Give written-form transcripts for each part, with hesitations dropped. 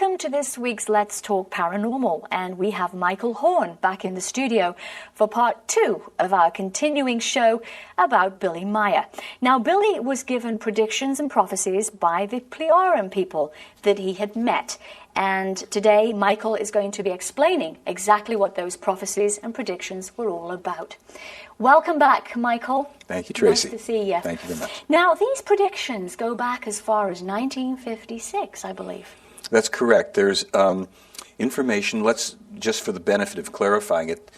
Welcome to this week's Let's Talk Paranormal, and we have Michael Horn back in the studio for part 2 of our continuing show about Billy Meier. Now, Billy was given predictions and prophecies by the Plejaren people that he had met, and today Michael is going to be explaining exactly what those prophecies and predictions were all about. Welcome back, Michael. Thank you, Tracy. Nice to see you. Thank you very much. Now, these predictions go back as far as 1956, I believe. That's correct. There's information, let's, just for the benefit of clarifying it,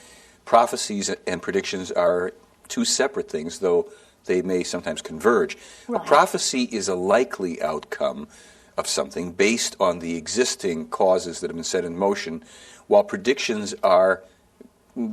prophecies and predictions are two separate things, though they may sometimes converge. Right. A prophecy is a likely outcome of something based on the existing causes that have been set in motion, while predictions are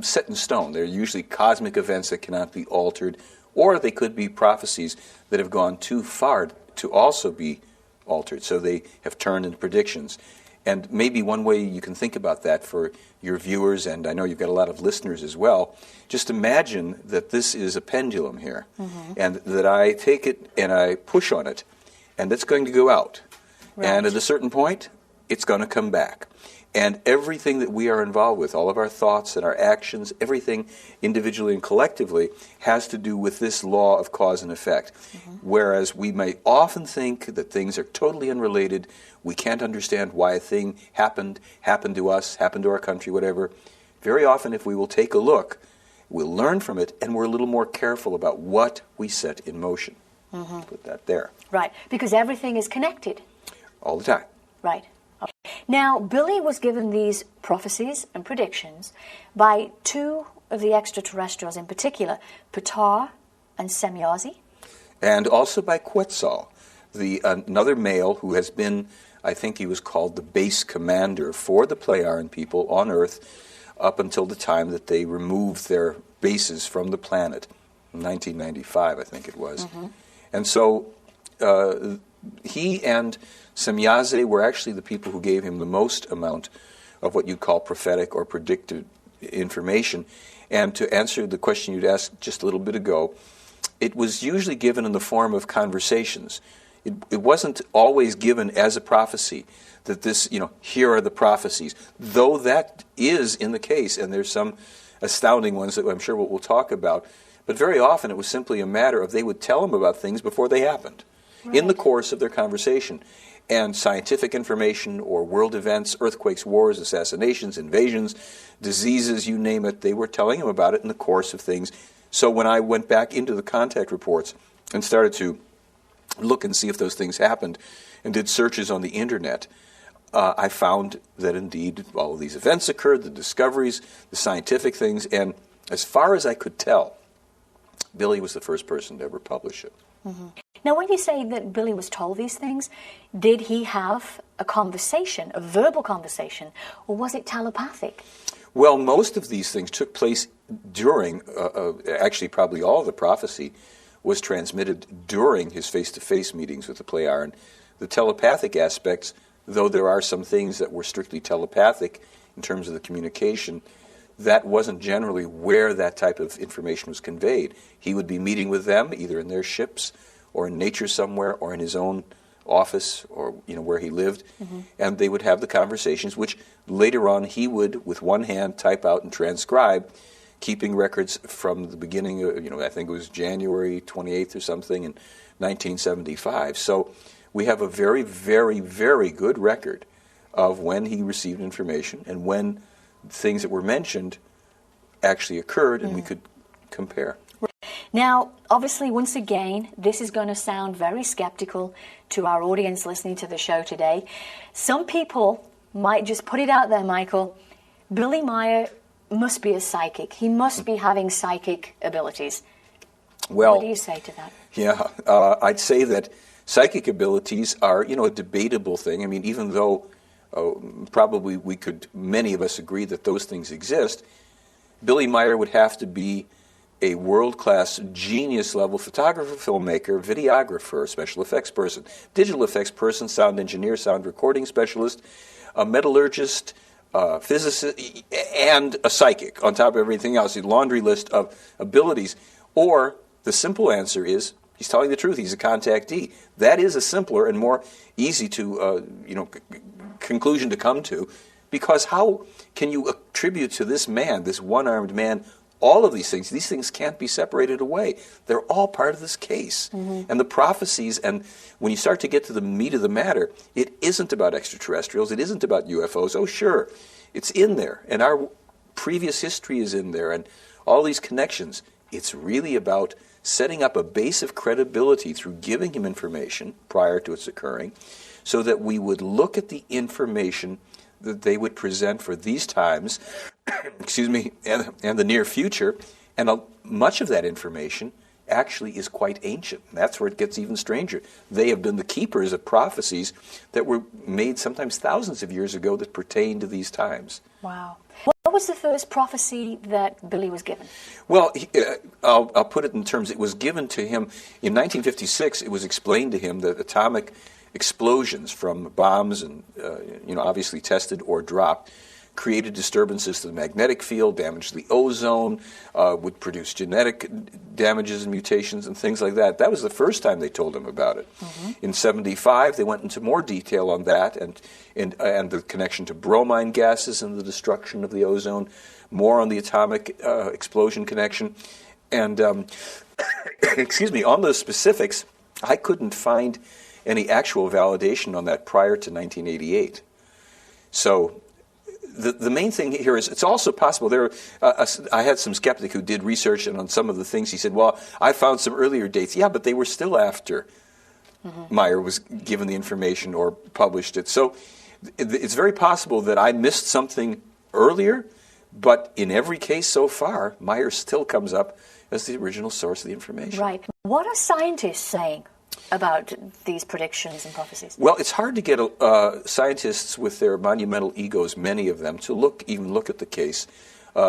set in stone. They're usually cosmic events that cannot be altered, or they could be prophecies that have gone too far to also be altered, so they have turned into predictions. And maybe one way you can think about that for your viewers, and I know you've got a lot of listeners as well, just imagine that this is a pendulum here, and that I take it and I push on it, and it's going to go out. Right. And at a certain point, it's going to come back. And everything that we are involved with, all of our thoughts and our actions, everything individually and collectively has to do with this law of cause and effect. Whereas we may often think that things are totally unrelated, we can't understand why a thing happened to us, happened to our country, whatever. Very often, if we will take a look, we'll learn from it, and we're a little more careful about what we set in motion. Put that there. Right, because everything is connected. All the time. Right. Now, Billy was given these prophecies and predictions by two of the extraterrestrials in particular, Ptah and Semyazi. And also by Quetzal, another male who has been, I think he was called the base commander for the Plejaren people on Earth up until the time that they removed their bases from the planet, in 1995, I think it was. And so he and Semyazi were actually the people who gave him the most amount of what you'd call prophetic or predictive information. And to answer the question you'd asked just a little bit ago, it was usually given in the form of conversations. It wasn't always given as a prophecy, that this, here are the prophecies, though that is in the case, and there's some astounding ones that I'm sure we'll talk about. But very often it was simply a matter of they would tell him about things before they happened, in the course of their conversation. And scientific information or world events, earthquakes, wars, assassinations, invasions, diseases, you name it, they were telling him about it in the course of things. So when I went back into the contact reports and started to look and see if those things happened and did searches on the internet, I found that indeed all of these events occurred, the discoveries, the scientific things, and as far as I could tell, Billy was the first person to ever publish it. Now, when you say that Billy was told these things, did he have a conversation, a verbal conversation, or was it telepathic? Well, most of these things took place during, actually probably all of the prophecy was transmitted during his face-to-face meetings with the Plejaren. The telepathic aspects, though there are some things that were strictly telepathic in terms of the communication, that wasn't generally where that type of information was conveyed. He would be meeting with them either in their ships or in nature somewhere or in his own office or where he lived, and they would have the conversations, which later on he would, with one hand, type out and transcribe, keeping records from the beginning of, I think it was January 28th or something in 1975. So we have a very, very, very good record of when he received information and when things that were mentioned actually occurred, and we could compare. Now, obviously, once again, this is going to sound very skeptical to our audience listening to the show today. Some people might just put it out there, Michael, Billy Meier must be a psychic. He must be having psychic abilities. Well, what do you say to that? Yeah, I'd say that psychic abilities are, a debatable thing. I mean, even though probably many of us agree that those things exist, Billy Meier would have to be a world-class, genius-level photographer, filmmaker, videographer, special effects person, digital effects person, sound engineer, sound recording specialist, a metallurgist, physicist, and a psychic on top of everything else, a laundry list of abilities. Or the simple answer is He's telling the truth. He's a contactee. That is a simpler and more easy to, conclusion to come to, because how can you attribute to this man, this one-armed man, all of these things? These things can't be separated away. They're all part of this case. And the prophecies, and when you start to get to the meat of the matter, it isn't about extraterrestrials. It isn't about UFOs. Oh, sure, it's in there, and our previous history is in there, and all these connections. It's really about setting up a base of credibility through giving him information prior to its occurring, so that we would look at the information that they would present for these times, excuse me, and the near future, and much of that information actually is quite ancient. And that's where it gets even stranger. They have been the keepers of prophecies that were made sometimes thousands of years ago that pertain to these times. Wow. What was the first prophecy that Billy was given? Well, I'll put it in terms, it was given to him in 1956. It was explained to him that atomic explosions from bombs and, obviously tested or dropped, created disturbances to the magnetic field, damaged the ozone, would produce genetic damages and mutations and things like that. That was the first time they told him about it. In 75, they went into more detail on that and the connection to bromine gases and the destruction of the ozone, more on the atomic explosion connection. And, excuse me, on those specifics, I couldn't find any actual validation on that prior to 1988. So the main thing here is it's also possible. I had some skeptic who did research, and on some of the things he said, well, I found some earlier dates. Yeah, but they were still after Meier was given the information or published it. So it's very possible that I missed something earlier, but in every case so far, Meier still comes up as the original source of the information. Right. What are scientists saying about these predictions and prophecies? Well, it's hard to get scientists with their monumental egos, many of them, to even look at the case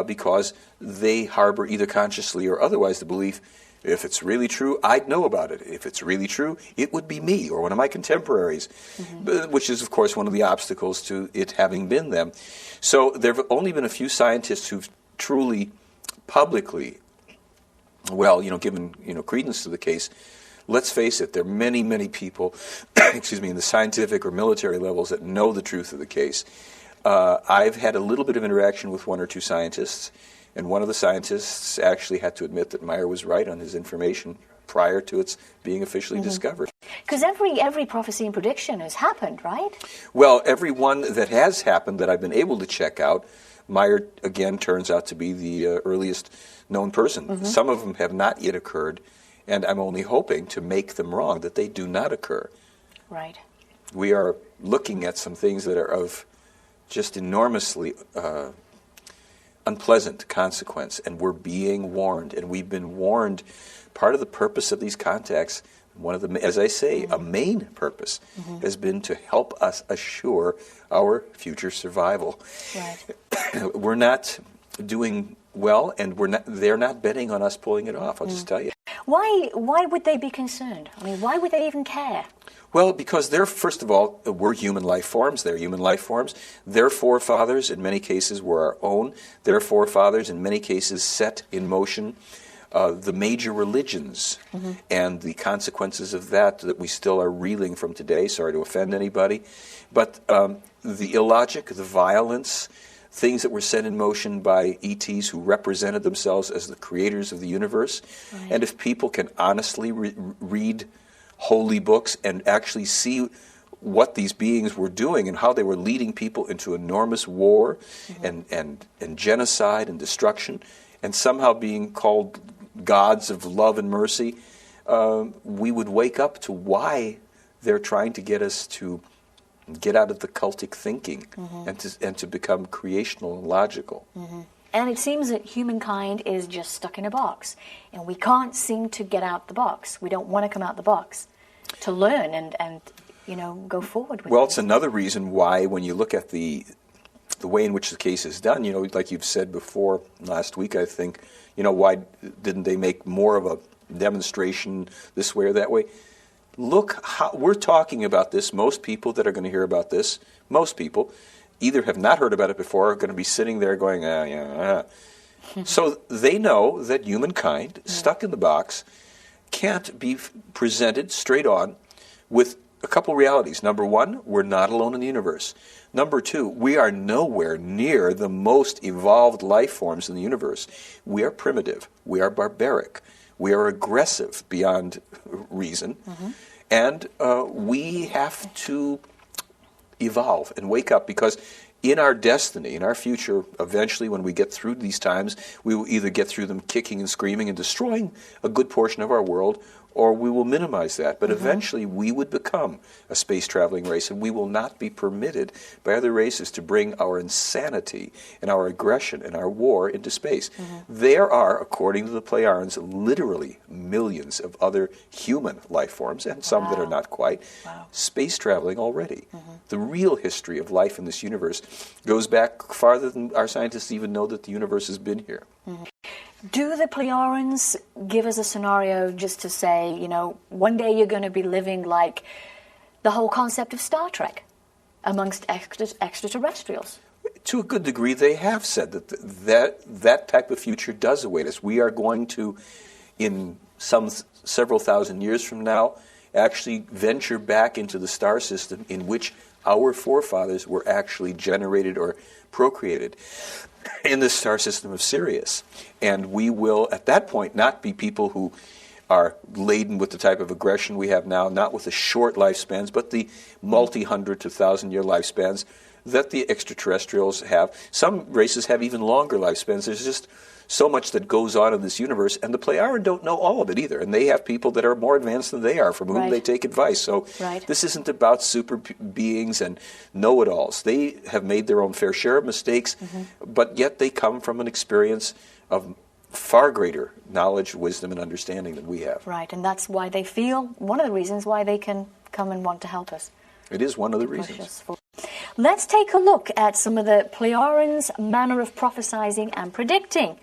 because they harbor either consciously or otherwise the belief, if it's really true, I'd know about it. If it's really true, it would be me or one of my contemporaries, which is, of course, one of the obstacles to it having been them. So there have only been a few scientists who've truly publicly, given credence to the case. Let's face it, there are many, many people, excuse me, in the scientific or military levels that know the truth of the case. I've had a little bit of interaction with one or two scientists, and one of the scientists actually had to admit that Meier was right on his information prior to its being officially discovered. Because every prophecy and prediction has happened, right? Well, every one that has happened that I've been able to check out, Meier, again, turns out to be the earliest known person. Some of them have not yet occurred, and I'm only hoping to make them wrong, that they do not occur. Right. We are looking at some things that are of just enormously unpleasant consequence, and we're being warned, and we've been warned. Part of the purpose of these contacts, one of the, as I say, a main purpose, has been to help us assure our future survival. Right. We're not doing well, and they're not betting on us pulling it off, I'll just tell you. Why would they be concerned? I mean, why would they even care? Well, because first of all, we're human life forms. They're human life forms. Their forefathers, in many cases, were our own. Their forefathers, in many cases, set in motion the major religions and the consequences of that we still are reeling from today. Sorry to offend anybody. But the illogic, the violence, things that were set in motion by ETs who represented themselves as the creators of the universe. Right. And if people can honestly read holy books and actually see what these beings were doing and how they were leading people into enormous war and genocide and destruction, and somehow being called gods of love and mercy, we would wake up to why they're trying to get us to get out of the cultic thinking and to become creational and logical. And it seems that humankind is just stuck in a box, and we can't seem to get out the box. We don't want to come out the box to learn and go forward with it. Well, it's another reason why when you look at the way in which the case is done, like you've said before last week, I think, why didn't they make more of a demonstration this way or that way? Look how we're talking about this. Most people that are going to hear about this, most people, either have not heard about it before or are going to be sitting there going, So they know that humankind, stuck in the box, can't be presented straight on with a couple realities. Number one, we're not alone in the universe. Number two, we are nowhere near the most evolved life forms in the universe. We are primitive. We are barbaric. We are aggressive beyond reason. And we have to evolve and wake up, because in our destiny, in our future, eventually when we get through these times, we will either get through them kicking and screaming and destroying a good portion of our world, or we will minimize that. But eventually we would become a space-traveling race, and we will not be permitted by other races to bring our insanity and our aggression and our war into space. There are, according to the Plejarians, literally millions of other human life forms, and some that are not quite, space-traveling already. The real history of life in this universe goes back farther than our scientists even know that the universe has been here. Do the Plejarians give us a scenario just to say, you know, one day you're going to be living like the whole concept of Star Trek amongst extraterrestrials? To a good degree, they have said that type of future does await us. We are going to, in several thousand years from now, actually venture back into the star system in which our forefathers were actually generated or procreated, in the star system of Sirius. And we will, at that point, not be people who are laden with the type of aggression we have now, not with the short lifespans, but the multi-hundred to thousand-year lifespans that the extraterrestrials have. Some races have even longer lifespans. There's just so much that goes on in this universe, and the Plejaren don't know all of it either, and they have people that are more advanced than they are, from whom they take advice. So this isn't about super beings and know-it-alls. They have made their own fair share of mistakes, but yet they come from an experience of far greater knowledge, wisdom, and understanding than we have. Right, and that's why they feel, one of the reasons why they can come and want to help us. It is one of the reasons. Let's take a look at some of the Plejarians' manner of prophesizing and predicting.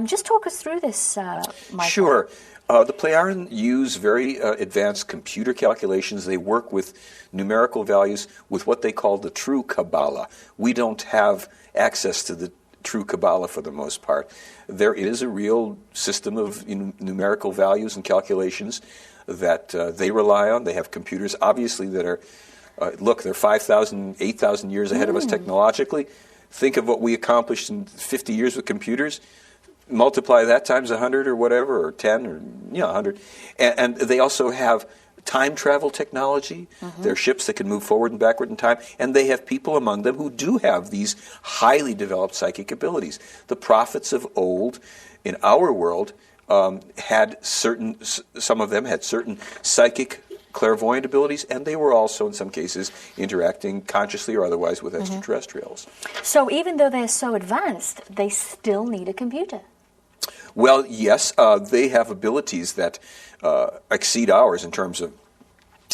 Just talk us through this, Michael. Sure. The Plejaren use very advanced computer calculations. They work with numerical values with what they call the true Kabbalah. We don't have access to the true Kabbalah for the most part. There is a real system of numerical values and calculations that they rely on. They have computers, obviously, that are, look, they're 5,000, 8,000 years ahead of us technologically. Think of what we accomplished in 50 years with computers. Multiply that times 100 or whatever, or 10 or 100. And they also have time travel technology. There are ships that can move forward and backward in time. And they have people among them who do have these highly developed psychic abilities. The prophets of old in our world had certain, some of them had certain psychic clairvoyant abilities, and they were also, in some cases, interacting consciously or otherwise with extraterrestrials. So even though they're so advanced, they still need a computer. Well, yes, they have abilities that exceed ours in terms of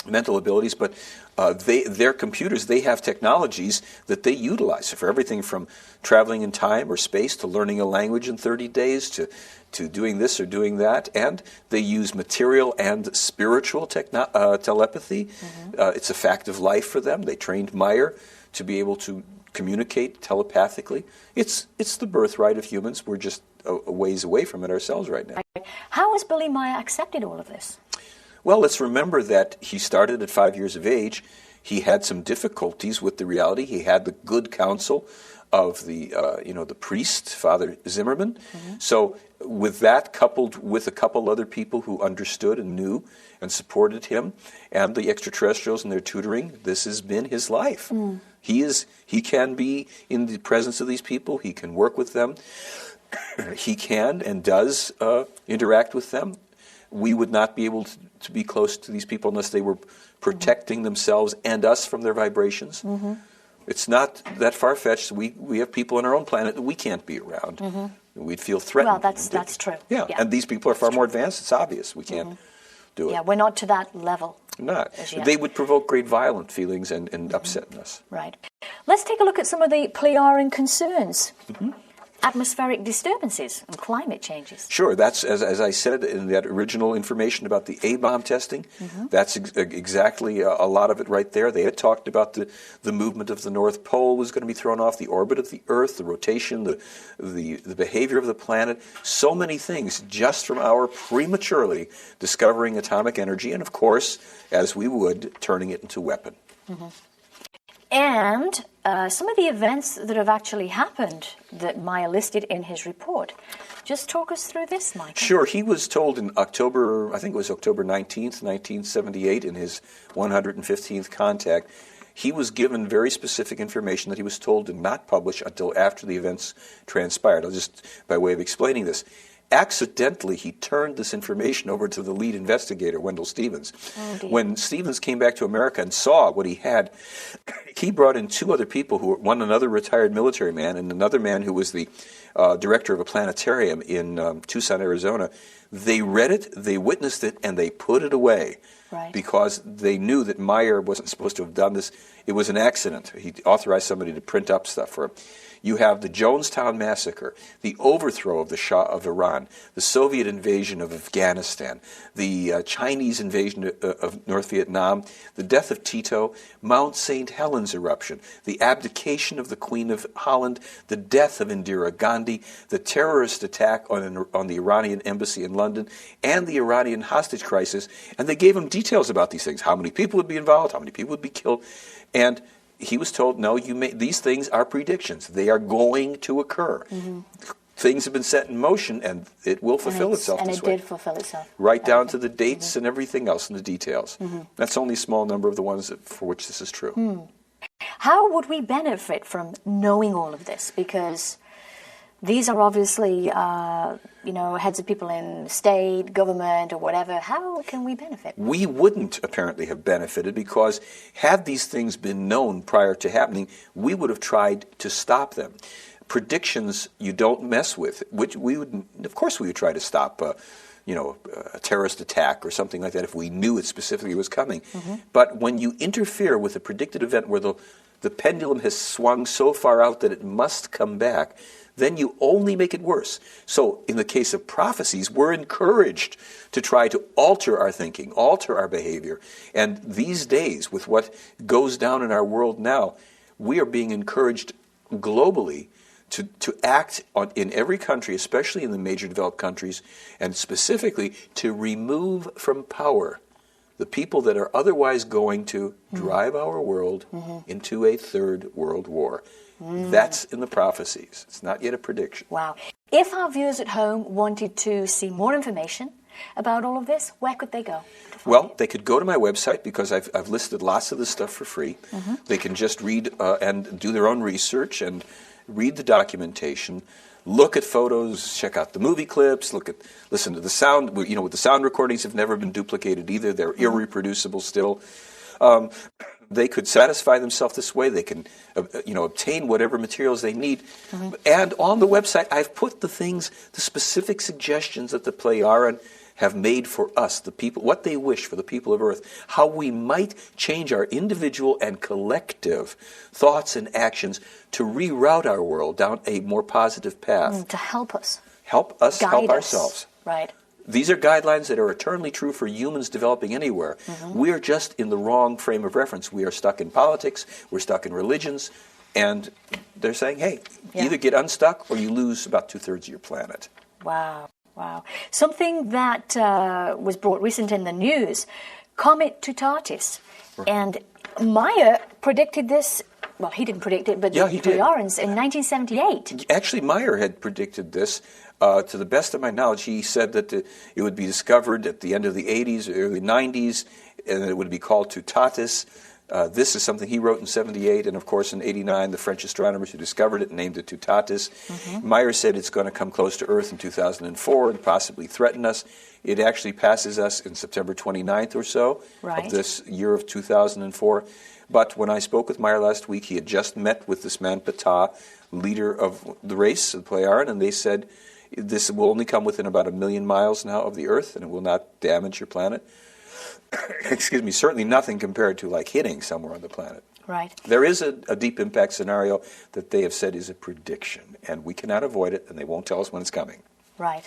mental abilities, but their computers, they have technologies that they utilize for everything from traveling in time or space to learning a language in 30 days to doing this or doing that, and they use material and spiritual telepathy. It's a fact of life for them. They trained Meier to be able to communicate telepathically. It's the birthright of humans. We're just a ways away from it ourselves right now. How has Billy Meier accepted all of this? Well, let's remember that he started at 5 years of age. He had some difficulties with the reality. He had the good counsel of the the priest, Father Zimmerman. So with that, coupled with a couple other people who understood and knew and supported him, and the extraterrestrials and their tutoring, this has been his life. He can be in the presence of these people. He can work with them. He can and does interact with them. We would not be able to be close to these people unless they were protecting themselves and us from their vibrations. It's not that far-fetched. We have people on our own planet that we can't be around. We'd feel threatened. Well, that's true. Yeah, and these people are far more advanced. It's obvious. We can't do it. Yeah, we're not to that level. Not. They would provoke great violent feelings and upset in us. Right. Let's take a look at some of the Plejaren concerns. atmospheric disturbances and climate changes. Sure, that's, as I said in that original information about the A-bomb testing, that's exactly a lot of it right there. They had talked about the movement of the North Pole was going to be thrown off, the orbit of the Earth, the rotation, the behavior of the planet, so many things just from our prematurely discovering atomic energy and, of course, as we would, turning it into weapon. And some of the events that have actually happened that Meier listed in his report. Just talk us through this, Michael. Sure. He was told in October, I think it was October 19th, 1978, in his 115th contact, he was given very specific information that he was told to not publish until after the events transpired. I'll just, by way of explaining this, accidentally, he turned this information over to the lead investigator, Wendell Stevens. Oh, when Stevens came back to America and saw what he had, he brought in two other people, one another retired military man and another man who was the director of a planetarium in Tucson, Arizona. They read it, they witnessed it, and they put it away. Right. Because they knew that Meier wasn't supposed to have done this. It was an accident. He authorized somebody to print up stuff for him. You have the Jonestown Massacre, the overthrow of the Shah of Iran, the Soviet invasion of Afghanistan, the Chinese invasion of North Vietnam, the death of Tito, Mount St. Helens eruption, the abdication of the Queen of Holland, the death of Indira Gandhi, the terrorist attack on the Iranian embassy in London, and the Iranian hostage crisis. And they gave him details about these things, how many people would be involved, how many people would be killed. And he was told, no, these things are predictions. They are going to occur. Things have been set in motion, and it will fulfill itself this way. And it did fulfill itself. Right down to the dates and everything else in the details. That's only a small number of the ones for which this is true. How would we benefit from knowing all of this? Because these are obviously, heads of people in state, government, or whatever. How can we benefit? We wouldn't apparently have benefited because had these things been known prior to happening, we would have tried to stop them. Predictions you don't mess with, which we would, of course, we would try to stop. A terrorist attack or something like that if we knew it specifically was coming. But when you interfere with a predicted event where the pendulum has swung so far out that it must come back, then you only make it worse. So in the case of prophecies, we're encouraged to try to alter our thinking, alter our behavior. And these days, with what goes down in our world now, we are being encouraged globally to act in every country, especially in the major developed countries, and specifically to remove from power the people that are otherwise going to drive our world into a third world war. That's in the prophecies. It's not yet a prediction. Wow. If our viewers at home wanted to see more information about all of this, where could they go? Well, they could go to my website because I've listed lots of this stuff for free. They can just read and do their own research and read the documentation, look at photos, check out the movie clips, listen to the sound. The sound recordings have never been duplicated either. They're irreproducible still. They could satisfy themselves this way. They can, obtain whatever materials they need. And on the website, I've put the specific suggestions that the Plejaren have made for us, the people, what they wish for the people of Earth, how we might change our individual and collective thoughts and actions to reroute our world down a more positive path. To help us. Help us help ourselves. Right. These are guidelines that are eternally true for humans developing anywhere. We are just in the wrong frame of reference. We are stuck in politics, we're stuck in religions, and they're saying, hey, either get unstuck or you lose about 2/3 of your planet. Wow. Something that was brought recent in the news, Comet Tutatis. And Meier predicted this. Well, he didn't predict it, but the Plejarens in 1978. Actually, Meier had predicted this. To the best of my knowledge, he said that it would be discovered at the end of the 80s, early 90s, and it would be called Tutatis. This is something he wrote in 78, and of course in 89, the French astronomers who discovered it named it Tutatis. Meier said it's going to come close to Earth in 2004 and possibly threaten us. It actually passes us in September 29th or so of this year of 2004. But when I spoke with Meier last week, he had just met with this man, Ptah, leader of the race, the Plejaren, and they said this will only come within about 1 million miles now of the Earth, and it will not damage your planet. Excuse me, certainly nothing compared to like hitting somewhere on the planet. Right. There is a deep impact scenario that they have said is a prediction, and we cannot avoid it, and they won't tell us when it's coming. Right.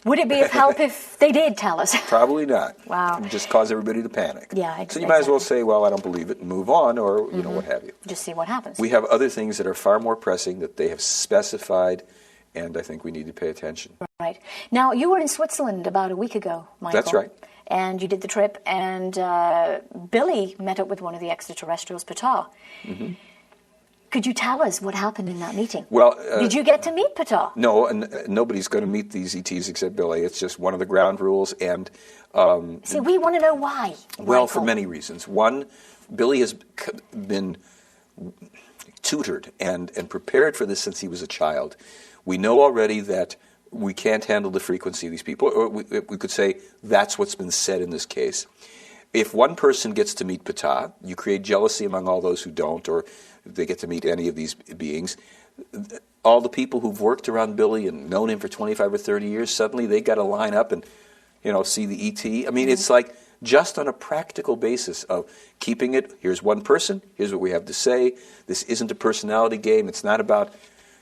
Would it be of help if they did tell us? Probably not. Wow. It would just cause everybody to panic. Yeah, So you might as well say, well, I don't believe it, and move on, or, you know, what have you. Just see what happens. We have other things that are far more pressing that they have specified, and I think we need to pay attention. Right. Now, you were in Switzerland about a week ago, Michael. That's right. And you did the trip, and Billy met up with one of the extraterrestrials, Ptah. Mm-hmm. Could you tell us what happened in that meeting? Well, did you get to meet Ptah? No, and nobody's going to meet these ETs except Billy. It's just one of the ground rules, and see, we want to know why. Well, Michael. for many reasons. One, Billy has been tutored and prepared for this since he was a child. We know already that we can't handle the frequency of these people, or we could say that's what's been said in this case. If one person gets to meet Ptah, you create jealousy among all those who don't, or they get to meet any of these beings. All the people who've worked around Billy and known him for 25 or 30 years, suddenly they got to line up and, you know, see the ET. I mean, it's like just on a practical basis of keeping it, here's one person, here's what we have to say. This isn't a personality game. It's not about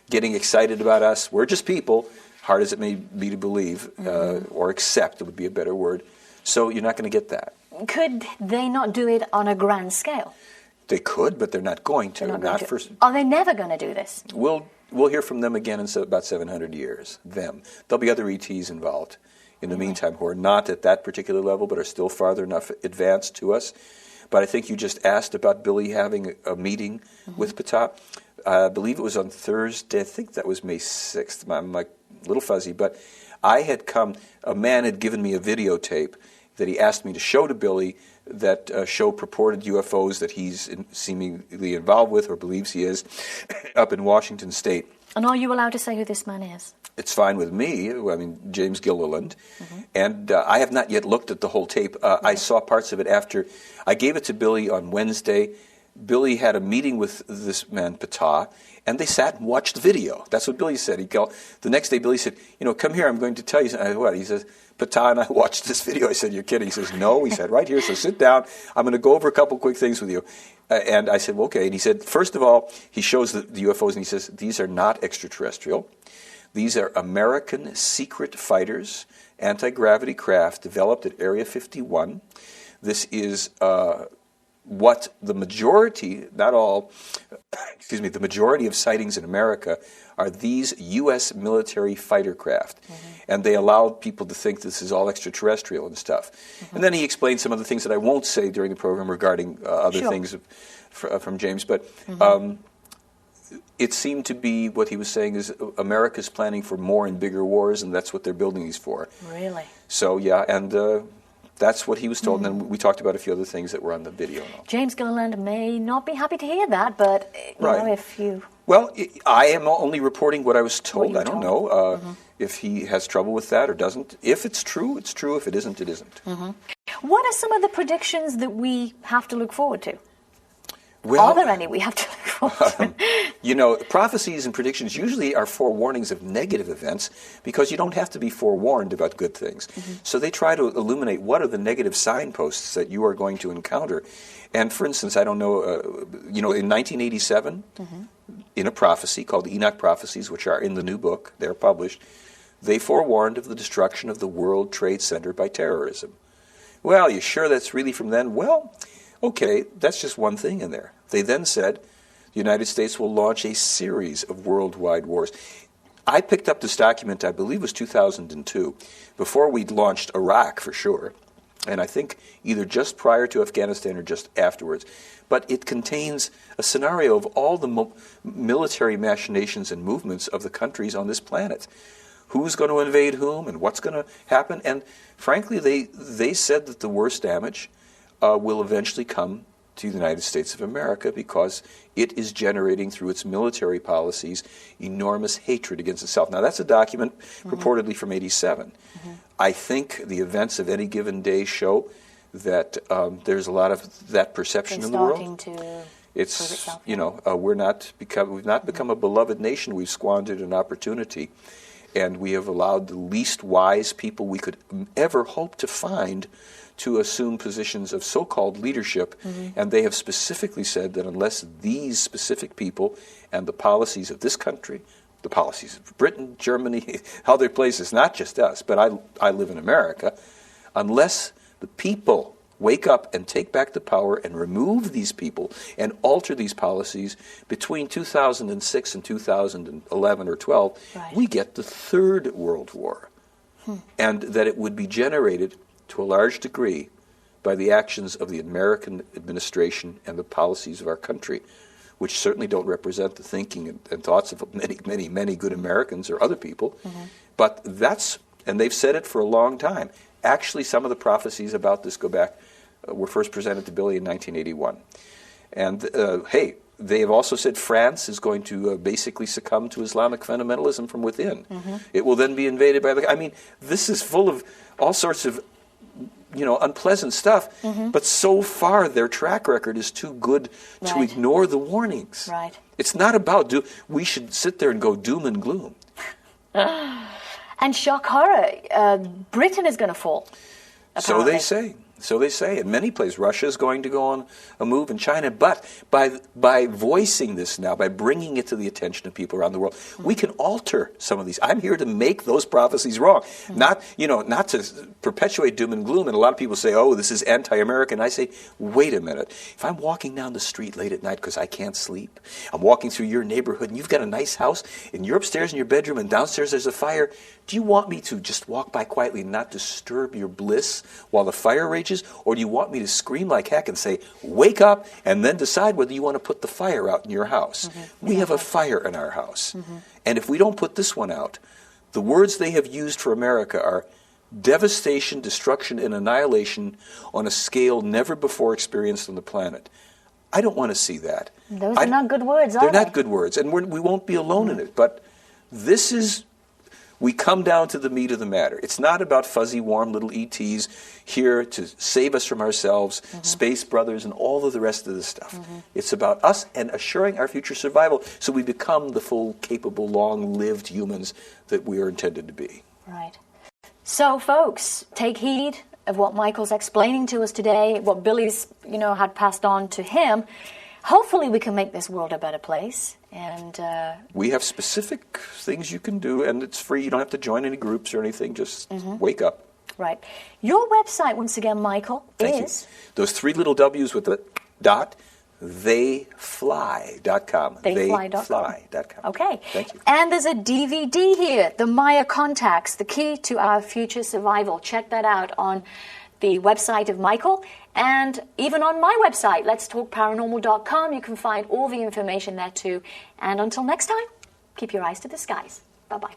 getting excited about us. We're just people, hard as it may be to believe, or accept, it would be a better word. So you're not going to get that. Could they not do it on a grand scale? They could, but they're not going to. Are they never going to do this? We'll hear from them again in about 700 years. Them. There'll be other ETs involved in the meantime who are not at that particular level but are still farther enough advanced to us. But I think you just asked about Billy having a meeting with Ptah. I believe it was on Thursday. I think that was May 6th. I'm like a little fuzzy. But I had come, a man had given me a videotape that he asked me to show to Billy that show purported UFOs that he's seemingly involved with or believes he is up in Washington State. And are you allowed to say who this man is? It's fine with me. I mean, James Gilliland. And I have not yet looked at the whole tape. I saw parts of it after. I gave it to Billy on Wednesday. Billy had a meeting with this man, Ptah, and they sat and watched the video. That's what Billy said. The next day, Billy said, you know, come here, I'm going to tell you something. What? He says, Ptah and I watched this video. I said, you're kidding. He says, no. He said, right here, so sit down. I'm going to go over a couple quick things with you. And I said, well, okay. And he said, first of all, he shows the UFOs, and he says, these are not extraterrestrial. These are American secret fighters, anti-gravity craft developed at Area 51. This is what the majority, not all, the majority of sightings in America are these U.S. military fighter craft. And they allow people to think this is all extraterrestrial and stuff. And then he explained some of the things that I won't say during the program regarding other things from James. But it seemed to be what he was saying is America's planning for more and bigger wars, and that's what they're building these for. Really? So, yeah, and that's what he was told. And then we talked about a few other things that were on the video. James Gilliland may not be happy to hear that, but you know, if you... Well, I am only reporting what I was told. I don't know if he has trouble with that or doesn't. If it's true, it's true. If it isn't, it isn't. What are some of the predictions that we have to look forward to? Well, are there any we have to look forward to? You know, prophecies and predictions usually are forewarnings of negative events because you don't have to be forewarned about good things. So they try to illuminate what are the negative signposts that you are going to encounter. And for instance, I don't know, in 1987, in a prophecy called the Enoch Prophecies, which are in the new book, they're published, they forewarned of the destruction of the World Trade Center by terrorism. Well, you sure that's really from then? Well, okay, that's just one thing in there. They then said the United States will launch a series of worldwide wars. I picked up this document, I believe it was 2002, before we'd launched Iraq for sure, and I think either just prior to Afghanistan or just afterwards. But it contains a scenario of all the military machinations and movements of the countries on this planet. Who's going to invade whom and what's going to happen? And frankly, they said that the worst damage will eventually come to the United States of America because it is generating through its military policies enormous hatred against itself. Now, that's a document purportedly from 87. I think the events of any given day show that there's a lot of that perception in the world. It's, we've not become a beloved nation. We've squandered an opportunity. And we have allowed the least wise people we could ever hope to find to assume positions of so-called leadership. And they have specifically said that unless these specific people and the policies of this country, the policies of Britain, Germany, other places, not just us, but I live in America, unless the people wake up and take back the power and remove these people and alter these policies between 2006 and 2011 or 12, we get the Third World War. And that it would be generated to a large degree by the actions of the American administration and the policies of our country, which certainly don't represent the thinking and thoughts of many, many, many good Americans or other people. But that's, and they've said it for a long time. Actually, some of the prophecies about this go back, were first presented to Billy in 1981. And, hey, they have also said France is going to basically succumb to Islamic fundamentalism from within. It will then be invaded by the... I mean, this is full of all sorts of, unpleasant stuff, but so far their track record is too good to ignore the warnings. It's not about... we should sit there and go doom and gloom. And shock horror, Britain is going to fall. Apparently. So they say. In many places, Russia is going to go on a move in China. But by voicing this now, by bringing it to the attention of people around the world, we can alter some of these. I'm here to make those prophecies wrong. Not to perpetuate doom and gloom. And a lot of people say, oh, this is anti-American. I say, wait a minute. If I'm walking down the street late at night because I can't sleep, I'm walking through your neighborhood and you've got a nice house and you're upstairs in your bedroom and downstairs there's a fire, do you want me to just walk by quietly and not disturb your bliss while the fire rages? Or do you want me to scream like heck and say, wake up, and then decide whether you want to put the fire out in your house? We have a fire in our house. And if we don't put this one out, the words they have used for America are devastation, destruction, and annihilation on a scale never before experienced on the planet. I don't want to see that. Those are not good words, are they? They're not good words, and we won't be alone in it. But this is... We come down to the meat of the matter. It's not about fuzzy, warm little ETs here to save us from ourselves, space brothers, and all of the rest of this stuff. It's about us and assuring our future survival so we become the full, capable, long-lived humans that we are intended to be. Right. So, folks, take heed of what Michael's explaining to us today, what Billy's, had passed on to him. Hopefully we can make this world a better place. And we have specific things you can do, and it's free. You don't have to join any groups or anything. Just wake up. Right. Your website, once again, Michael, is? Those three little W's with the dot, theyfly.com. Theyfly.com. Okay. Thank you. And there's a DVD here, The Meier Contacts, The Key to Our Future Survival. Check that out on the website of Michael, and even on my website, letstalkparanormal.com. You can find all the information there too. And until next time, keep your eyes to the skies. Bye-bye.